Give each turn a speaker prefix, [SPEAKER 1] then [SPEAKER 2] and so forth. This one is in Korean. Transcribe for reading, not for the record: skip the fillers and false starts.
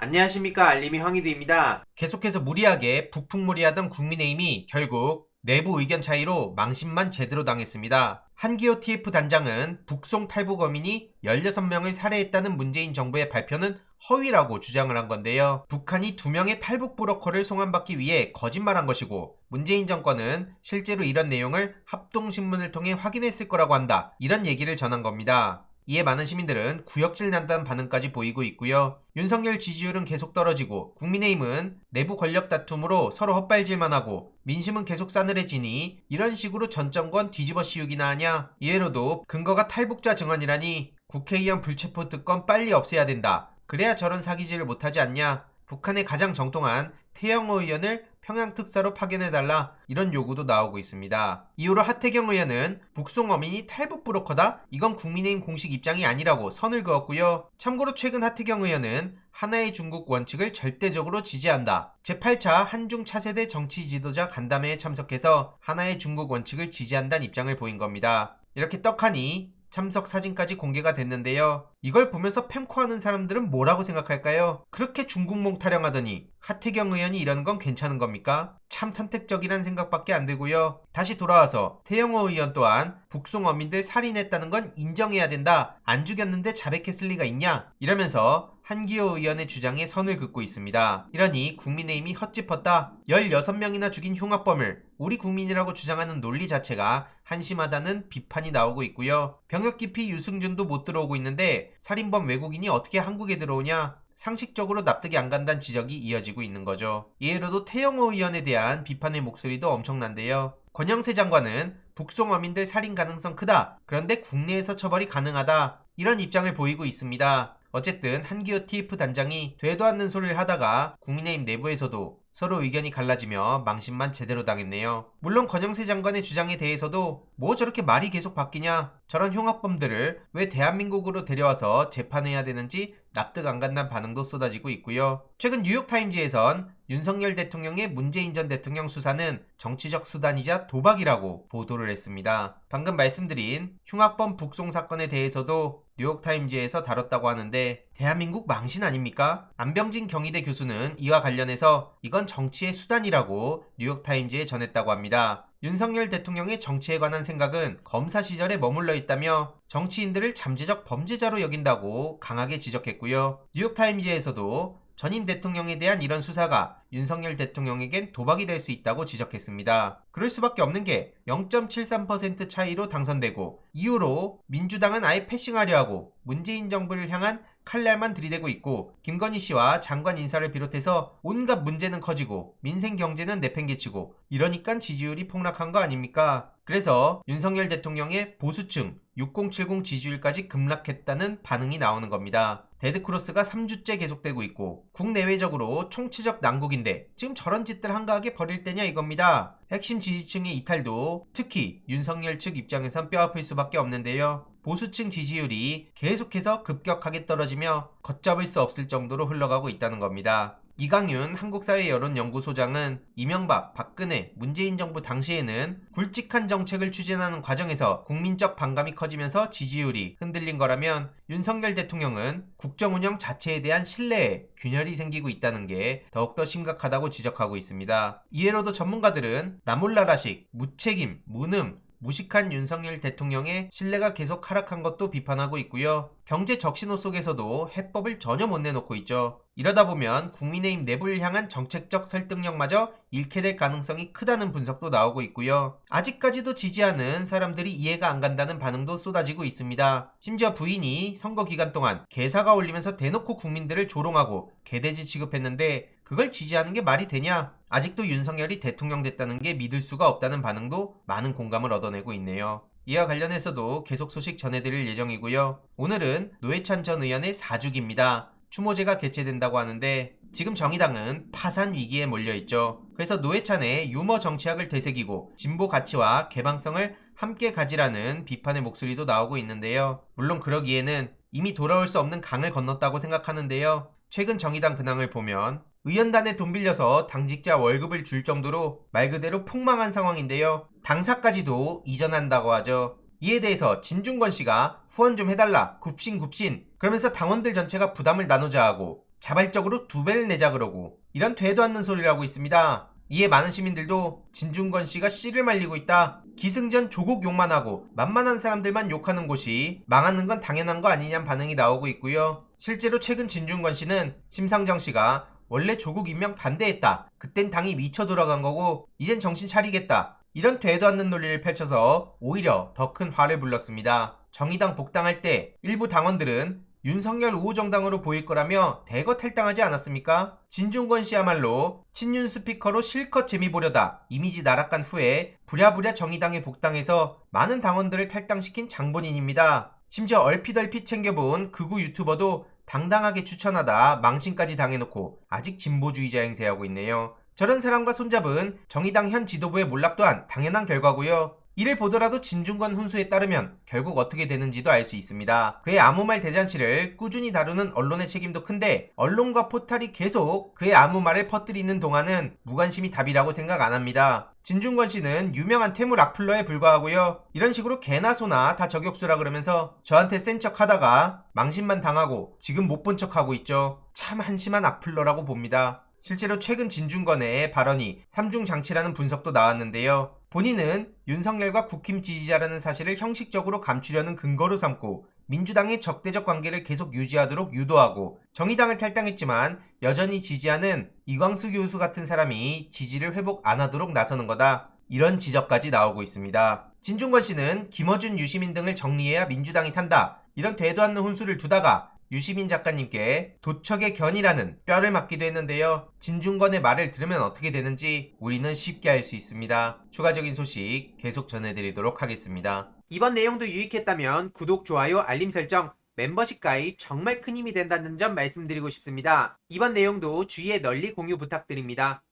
[SPEAKER 1] 안녕하십니까, 알림이 황희두입니다.
[SPEAKER 2] 계속해서 무리하게 북풍무리하던 국민의힘이 결국 내부 의견 차이로 망신만 제대로 당했습니다. 한기호 TF 단장은 북송 탈북 어민이 16명을 살해했다는 문재인 정부의 발표는 허위라고 주장을 한 건데요. 북한이 2명의 탈북 브로커를 송환받기 위해 거짓말한 것이고, 문재인 정권은 실제로 이런 내용을 합동신문을 통해 확인했을 거라고 한다, 이런 얘기를 전한 겁니다. 이에 많은 시민들은 구역질 난다는 반응까지 보이고 있고요. 윤석열 지지율은 계속 떨어지고 국민의힘은 내부 권력 다툼으로 서로 헛발질만 하고 민심은 계속 싸늘해지니 이런 식으로 전 정권 뒤집어 씌우기나 하냐? 이외로도 근거가 탈북자 증언이라니 국회의원 불체포 특권 빨리 없애야 된다. 그래야 저런 사기질을 못하지 않냐? 북한의 가장 정통한 태영호 의원을 평양 특사로 파견해달라, 이런 요구도 나오고 있습니다. 이후로 하태경 의원은 북송 어민이 탈북 브로커다? 이건 국민의힘 공식 입장이 아니라고 선을 그었고요. 참고로 최근 하태경 의원은 하나의 중국 원칙을 절대적으로 지지한다, 제8차 한중 차세대 정치 지도자 간담회에 참석해서 하나의 중국 원칙을 지지한다는 입장을 보인 겁니다. 이렇게 떡하니 참석 사진까지 공개가 됐는데요. 이걸 보면서 팸코하는 사람들은 뭐라고 생각할까요? 그렇게 중국몽 타령하더니 하태경 의원이 이러는 건 괜찮은 겁니까? 참 선택적이란 생각밖에 안 들고요. 다시 돌아와서 태영호 의원 또한 북송 어민들 살인했다는 건 인정해야 된다, 안 죽였는데 자백했을 리가 있냐? 이러면서 한기호 의원의 주장에 선을 긋고 있습니다. 이러니 국민의힘이 헛짚었다, 16명이나 죽인 흉악범을 우리 국민이라고 주장하는 논리 자체가 한심하다는 비판이 나오고 있고요. 병역 기피 유승준도 못 들어오고 있는데 살인범 외국인이 어떻게 한국에 들어오냐? 상식적으로 납득이 안 간다는 지적이 이어지고 있는 거죠. 이외로도 태영호 의원에 대한 비판의 목소리도 엄청난데요. 권영세 장관은 북송 어민들 살인 가능성 크다, 그런데 국내에서 처벌이 가능하다, 이런 입장을 보이고 있습니다. 어쨌든 한기호 TF 단장이 되도 않는 소리를 하다가 국민의힘 내부에서도 서로 의견이 갈라지며 망신만 제대로 당했네요. 물론 권영세 장관의 주장에 대해서도 뭐 저렇게 말이 계속 바뀌냐, 저런 흉악범들을 왜 대한민국으로 데려와서 재판해야 되는지 납득 안 간다는 반응도 쏟아지고 있고요. 최근 뉴욕타임즈에선 윤석열 대통령의 문재인 전 대통령 수사는 정치적 수단이자 도박이라고 보도를 했습니다. 방금 말씀드린 흉악범 북송 사건에 대해서도 뉴욕타임즈에서 다뤘다고 하는데 대한민국 망신 아닙니까? 안병진 경희대 교수는 이와 관련해서 이건 정치의 수단이라고 뉴욕타임즈에 전했다고 합니다. 윤석열 대통령의 정치에 관한 생각은 검사 시절에 머물러 있다며 정치인들을 잠재적 범죄자로 여긴다고 강하게 지적했고요. 뉴욕타임즈에서도 전임 대통령에 대한 이런 수사가 윤석열 대통령에겐 도박이 될 수 있다고 지적했습니다. 그럴 수밖에 없는 게 0.73% 차이로 당선되고 이후로 민주당은 아예 패싱하려 하고 문재인 정부를 향한 칼날만 들이대고 있고, 김건희 씨와 장관 인사를 비롯해서 온갖 문제는 커지고 민생 경제는 내팽개치고, 이러니까 지지율이 폭락한 거 아닙니까? 그래서 윤석열 대통령의 보수층 6070 지지율까지 급락했다는 반응이 나오는 겁니다. 데드크로스가 3주째 계속되고 있고 국내외적으로 총체적 난국인데 지금 저런 짓들 한가하게 벌일 때냐 이겁니다. 핵심 지지층의 이탈도 특히 윤석열 측 입장에선 뼈아플 수밖에 없는데요. 보수층 지지율이 계속해서 급격하게 떨어지며 걷잡을 수 없을 정도로 흘러가고 있다는 겁니다. 이강윤 한국사회여론연구소장은 이명박, 박근혜, 문재인 정부 당시에는 굵직한 정책을 추진하는 과정에서 국민적 반감이 커지면서 지지율이 흔들린 거라면 윤석열 대통령은 국정운영 자체에 대한 신뢰에 균열이 생기고 있다는 게 더욱더 심각하다고 지적하고 있습니다. 이외로도 전문가들은 나몰라라식, 무책임, 무능, 무식한 윤석열 대통령의 신뢰가 계속 하락한 것도 비판하고 있고요. 경제 적신호 속에서도 해법을 전혀 못 내놓고 있죠. 이러다 보면 국민의힘 내부를 향한 정책적 설득력마저 잃게 될 가능성이 크다는 분석도 나오고 있고요. 아직까지도 지지하는 사람들이 이해가 안 간다는 반응도 쏟아지고 있습니다. 심지어 부인이 선거 기간 동안 개사가 올리면서 대놓고 국민들을 조롱하고 개돼지 취급했는데 그걸 지지하는 게 말이 되냐? 아직도 윤석열이 대통령 됐다는 게 믿을 수가 없다는 반응도 많은 공감을 얻어내고 있네요. 이와 관련해서도 계속 소식 전해드릴 예정이고요. 오늘은 노회찬 전 의원의 4주기입니다. 추모제가 개최된다고 하는데 지금 정의당은 파산 위기에 몰려있죠. 그래서 노회찬의 유머 정치학을 되새기고 진보 가치와 개방성을 함께 가지라는 비판의 목소리도 나오고 있는데요. 물론 그러기에는 이미 돌아올 수 없는 강을 건넜다고 생각하는데요. 최근 정의당 근황을 보면 의원단에 돈 빌려서 당직자 월급을 줄 정도로 말 그대로 폭망한 상황인데요. 당사까지도 이전한다고 하죠. 이에 대해서 진중권 씨가 후원 좀 해달라, 굽신 그러면서 당원들 전체가 부담을 나누자 하고 자발적으로 2배를 내자 그러고 이런 되도 않는 소리를 하고 있습니다. 이에 많은 시민들도 진중권 씨가 씨를 말리고 있다. 기승전 조국 욕만 하고 만만한 사람들만 욕하는 곳이 망하는 건 당연한 거 아니냐는 반응이 나오고 있고요. 실제로 최근 진중권 씨는 심상정 씨가 원래 조국 임명 반대했다. 그땐 당이 미쳐 돌아간 거고 이젠 정신 차리겠다. 이런 되도 않는 논리를 펼쳐서 오히려 더 큰 화를 불렀습니다. 정의당 복당할 때 일부 당원들은 윤석열 우호정당으로 보일 거라며 대거 탈당하지 않았습니까? 진중권 씨야말로 친윤 스피커로 실컷 재미 보려다 이미지 나락간 후에 부랴부랴 정의당에 복당해서 많은 당원들을 탈당시킨 장본인입니다. 심지어 얼핏얼핏 챙겨본 극우 유튜버도 당당하게 추천하다 망신까지 당해놓고 아직 진보주의자 행세하고 있네요. 저런 사람과 손잡은 정의당 현 지도부의 몰락 또한 당연한 결과고요. 이를 보더라도 진중권 훈수에 따르면 결국 어떻게 되는지도 알 수 있습니다. 그의 아무 말 대잔치를 꾸준히 다루는 언론의 책임도 큰데 언론과 포탈이 계속 그의 아무 말을 퍼뜨리는 동안은 무관심이 답이라고 생각 안 합니다. 진중권 씨는 유명한 퇴물 악플러에 불과하고요. 이런 식으로 개나 소나 다 저격수라 그러면서 저한테 센 척 하다가 망신만 당하고 지금 못 본 척 하고 있죠. 참 한심한 악플러라고 봅니다. 실제로 최근 진중권의 발언이 삼중장치라는 분석도 나왔는데요. 본인은 윤석열과 국힘 지지자라는 사실을 형식적으로 감추려는 근거로 삼고 민주당의 적대적 관계를 계속 유지하도록 유도하고 정의당을 탈당했지만 여전히 지지하는 이광수 교수 같은 사람이 지지를 회복 안 하도록 나서는 거다. 이런 지적까지 나오고 있습니다. 진중권 씨는 김어준, 유시민 등을 정리해야 민주당이 산다. 이런 되도 않는 훈수를 두다가 유시민 작가님께 도척의 견이라는 뼈를 맞기도 했는데요. 진중권의 말을 들으면 어떻게 되는지 우리는 쉽게 알 수 있습니다. 추가적인 소식 계속 전해드리도록 하겠습니다.
[SPEAKER 1] 이번 내용도 유익했다면 구독, 좋아요, 알림 설정, 멤버십 가입 정말 큰 힘이 된다는 점 말씀드리고 싶습니다. 이번 내용도 주위에 널리 공유 부탁드립니다.